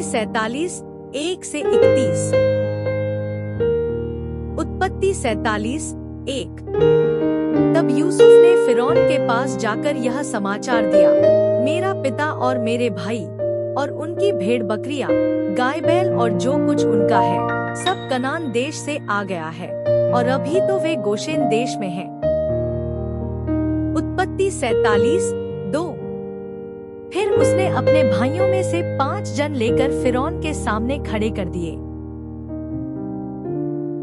47 1 से 31। उत्पत्ति 47 1। तब यूसुफ ने फिरौन के पास जाकर यह समाचार दिया, मेरा पिता और मेरे भाई और उनकी भेड़ बकरियां, गाय बैल और जो कुछ उनका है सब कनान देश से आ गया है, और अभी तो वे गोशेन देश में हैं। उत्पत्ति 47 2। फिर उसने अपने भाइयों में से 5 जन लेकर फिरौन के सामने खड़े कर दिए।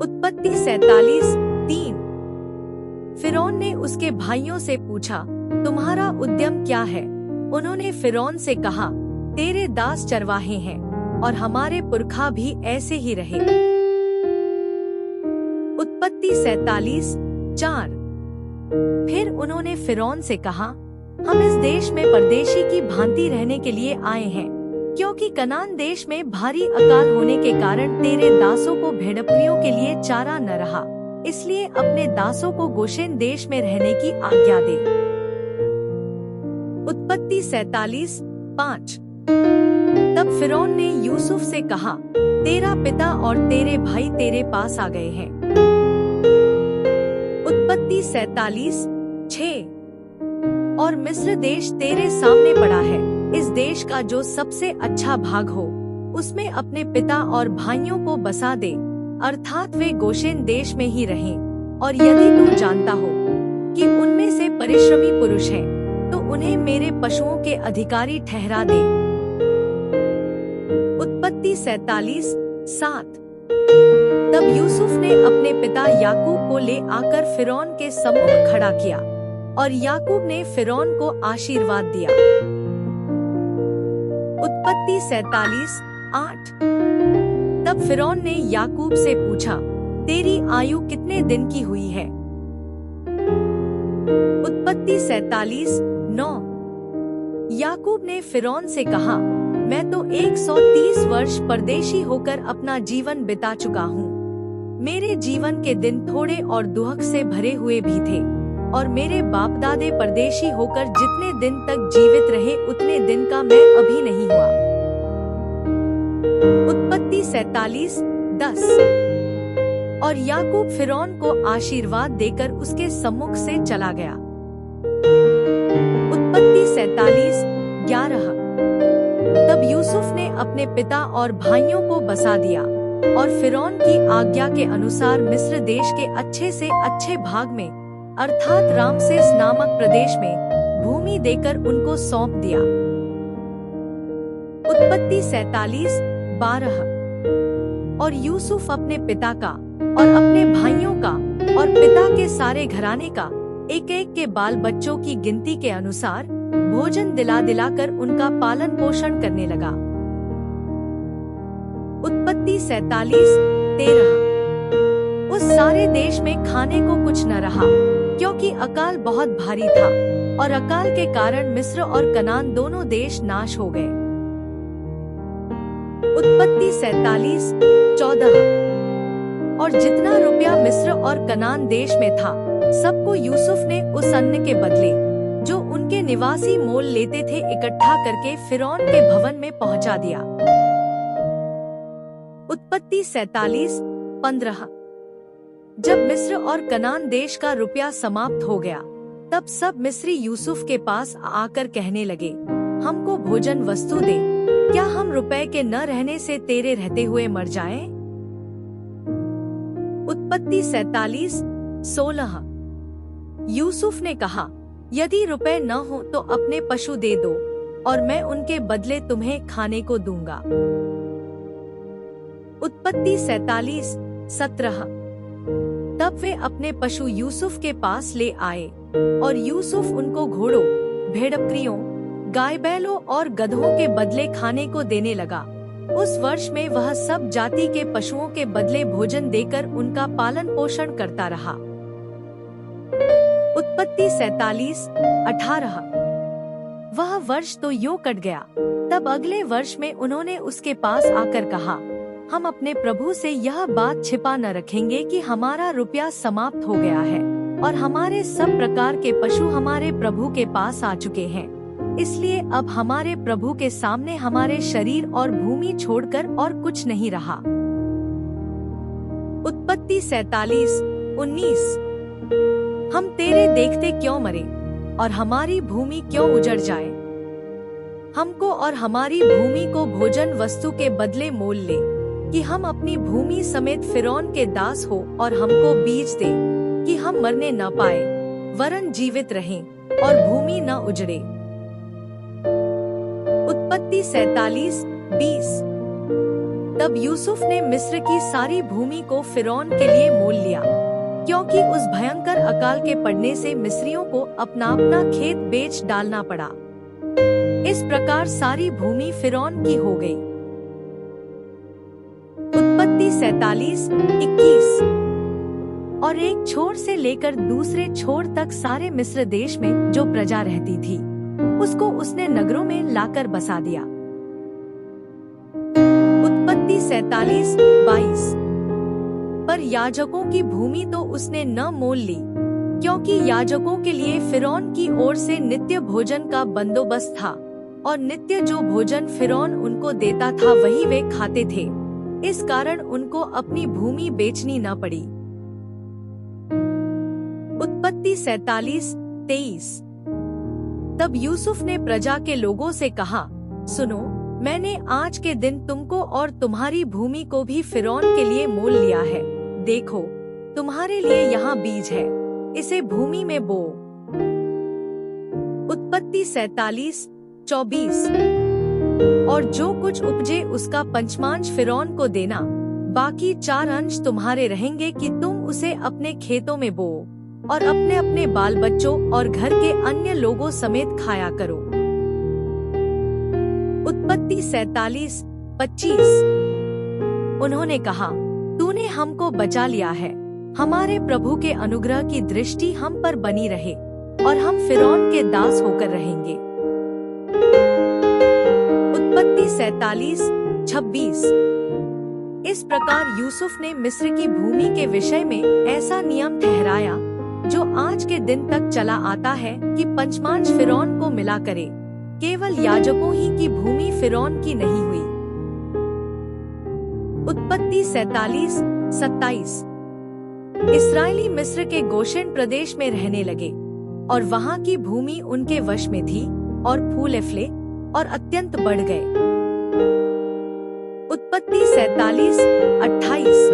उत्पत्ति 47 3। फिरौन ने उसके भाइयों से पूछा, तुम्हारा उद्यम क्या है? उन्होंने फिरौन से कहा, तेरे दास चरवाहे हैं और हमारे पुरखा भी ऐसे ही रहे। उत्पत्ति 47 4। फिर उन्होंने फिरौन से कहा, हम इस देश में परदेशी की भांति रहने के लिए आए हैं, क्योंकि कनान देश में भारी अकाल होने के कारण तेरे दासों को भेड़बकरियों के लिए चारा न रहा, इसलिए अपने दासों को गोशेन देश में रहने की आज्ञा दे। उत्पत्ति 47 5। तब फिरौन ने यूसुफ से कहा, तेरा पिता और तेरे भाई तेरे पास आ गए हैं। उत्पत्ति 47 6। और मिस्र देश तेरे सामने पड़ा है, इस देश का जो सबसे अच्छा भाग हो उसमें अपने पिता और भाइयों को बसा दे, अर्थात वे गोशेन देश में ही रहें। और यदि तू जानता हो कि उनमें से परिश्रमी पुरुष हैं, तो उन्हें मेरे पशुओं के अधिकारी ठहरा दे। उत्पत्ति 47 7। तब यूसुफ ने अपने पिता याकूब को ले आकर फिरौन के सम्मुख खड़ा किया, और याकूब ने फिरौन को आशीर्वाद दिया। उत्पत्ति 47 8। तब फिरौन ने याकूब से पूछा, तेरी आयु कितने दिन की हुई है? उत्पत्ति 47 9। याकूब ने फिरौन से कहा, मैं तो 130 वर्ष परदेशी होकर अपना जीवन बिता चुका हूँ। मेरे जीवन के दिन थोड़े और दुहक से भरे हुए भी थे, और मेरे बाप दादे परदेशी होकर जितने दिन तक जीवित रहे उतने दिन का मैं अभी नहीं हुआ। उत्पत्ति 47 10। और याकूब फिरौन को आशीर्वाद देकर उसके सम्मुख से चला गया। उत्पत्ति 47 11। तब यूसुफ ने अपने पिता और भाइयों को बसा दिया, और फिरौन की आज्ञा के अनुसार मिस्र देश के अच्छे से अच्छे भाग में, अर्थात रामसेस नामक प्रदेश में भूमि देकर उनको सौंप दिया। उत्पत्ति 47 12। और यूसुफ अपने पिता का और अपने भाइयों का और पिता के सारे घराने का एक एक के बाल बच्चों की गिनती के अनुसार भोजन दिला दिलाकर उनका पालन पोषण करने लगा। उत्पत्ति 47 13। उस सारे देश में खाने को कुछ न रहा, क्योंकि अकाल बहुत भारी था, और अकाल के कारण मिस्र और कनान दोनों देश नाश हो गए। उत्पत्ति 47 14। और जितना रुपया मिस्र और कनान देश में था, सबको यूसुफ ने उस अन्न के बदले जो उनके निवासी मोल लेते थे इकट्ठा करके फिरौन के भवन में पहुंचा दिया। उत्पत्ति 47 15। जब मिस्र और कनान देश का रुपया समाप्त हो गया, तब सब मिस्री यूसुफ के पास आकर कहने लगे, हमको भोजन वस्तु दे, क्या हम रुपए के न रहने से तेरे रहते हुए मर जाएं? उत्पत्ति 47 16। यूसुफ ने कहा, यदि रुपए न हो तो अपने पशु दे दो, और मैं उनके बदले तुम्हें खाने को दूंगा। उत्पत्ति 47 17। तब वे अपने पशु यूसुफ के पास ले आए, और यूसुफ उनको घोड़ों, भेड़बकरियों, गाय बैलों और गधों के बदले खाने को देने लगा। उस वर्ष में वह सब जाति के पशुओं के बदले भोजन देकर उनका पालन पोषण करता रहा। उत्पत्ति 47 18। वह वर्ष तो यूं कट गया। तब अगले वर्ष में उन्होंने उसके पास आकर कहा, हम अपने प्रभु से यह बात छिपा न रखेंगे कि हमारा रुपया समाप्त हो गया है, और हमारे सब प्रकार के पशु हमारे प्रभु के पास आ चुके हैं। इसलिए अब हमारे प्रभु के सामने हमारे शरीर और भूमि छोड़कर और कुछ नहीं रहा। उत्पत्ति 47:19। हम तेरे देखते क्यों मरे और हमारी भूमि क्यों उजड़ जाए? हमको और हमारी भूमि को भोजन वस्तु के बदले मोल ले, कि हम अपनी भूमि समेत फिरौन के दास हो, और हमको बीज दे कि हम मरने न पाए, वरन जीवित रहें और भूमि न उजड़े। उत्पत्ति 47:20। तब यूसुफ ने मिस्र की सारी भूमि को फिरौन के लिए मोल लिया, क्योंकि उस भयंकर अकाल के पड़ने से मिस्रियों को अपना अपना खेत बेच डालना पड़ा। इस प्रकार सारी भूमि फिरौन की हो गई। उत्पत्ति 47:21। और एक छोर से लेकर दूसरे छोर तक सारे मिस्र देश में जो प्रजा रहती थी, उसको उसने नगरों में लाकर बसा दिया। उत्पत्ति 47:22। पर याजकों की भूमि तो उसने न मोल ली, क्योंकि याजकों के लिए फिरौन की ओर से नित्य भोजन का बंदोबस्त था, और नित्य जो भोजन फिरौन उनको देता था वही वे खाते थे। इस कारण उनको अपनी भूमि बेचनी न पड़ी। उत्पत्ति 47:23। तब यूसुफ ने प्रजा के लोगों से कहा, सुनो, मैंने आज के दिन तुमको और तुम्हारी भूमि को भी फिरौन के लिए मोल लिया है। देखो, तुम्हारे लिए यहाँ बीज है, इसे भूमि में बो। उत्पत्ति 47:24। और जो कुछ उपजे उसका पंचमांश फिरौन को देना, बाकी 4 अंश तुम्हारे रहेंगे कि तुम उसे अपने खेतों में बो और अपने अपने बाल बच्चों और घर के अन्य लोगों समेत खाया करो। उत्पत्ति 47:25। उन्होंने कहा, तूने हमको बचा लिया है, हमारे प्रभु के अनुग्रह की दृष्टि हम पर बनी रहे, और हम फिरौन के दास होकर रहेंगे। उत्पत्ति 47:26। इस प्रकार यूसुफ ने मिस्र की भूमि के विषय में ऐसा नियम ठहराया, जो आज के दिन तक चला आता है, कि पंचमांश फिरौन को मिला करे। केवल याजकों ही की भूमि फिरौन की नहीं हुई। उत्पत्ति 47:27। इस्राएली मिस्र के गोशेन प्रदेश में रहने लगे, और वहाँ की भूमि उनके वश में थी, और फूले फले और अत्यंत बढ़ गए। उत्पत्ति 47:28।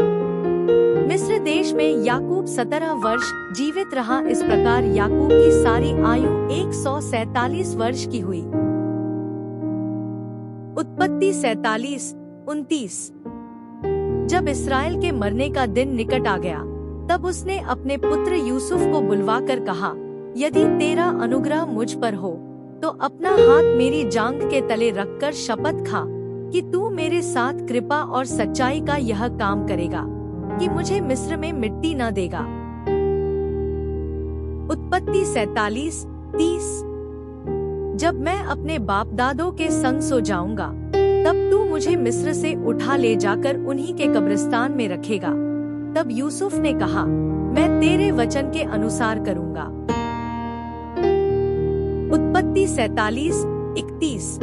मिस्र देश में याकूब 17 वर्ष जीवित रहा। इस प्रकार याकूब की सारी आयु 147 वर्ष की हुई। उत्पत्ति 47:29। जब इस्राएल के मरने का दिन निकट आ गया, तब उसने अपने पुत्र यूसुफ को बुलवाकर कहा, यदि तेरा अनुग्रह मुझ पर हो, तो अपना हाथ मेरी जांघ के तले रखकर शपथ खा कि तू मेरे साथ कृपा और सच्चाई का यह काम करेगा, कि मुझे मिस्र में मिट्टी न देगा। उत्पत्ति 47:30। जब मैं अपने बाप दादों के संग सो जाऊंगा, तब तू मुझे मिस्र से उठा ले जाकर उन्हीं के कब्रिस्तान में रखेगा। तब यूसुफ ने कहा, मैं तेरे वचन के अनुसार करूंगा। उत्पत्ति 47:31।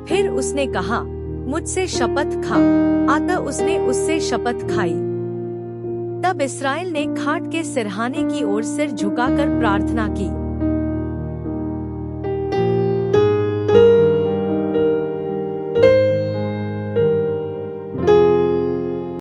फिर उसने कहा, मुझसे शपथ खा। अतः उसने उससे शपथ खाई। तब इस्राएल ने खाट के सिरहाने की ओर सिर झुकाकर प्रार्थना की।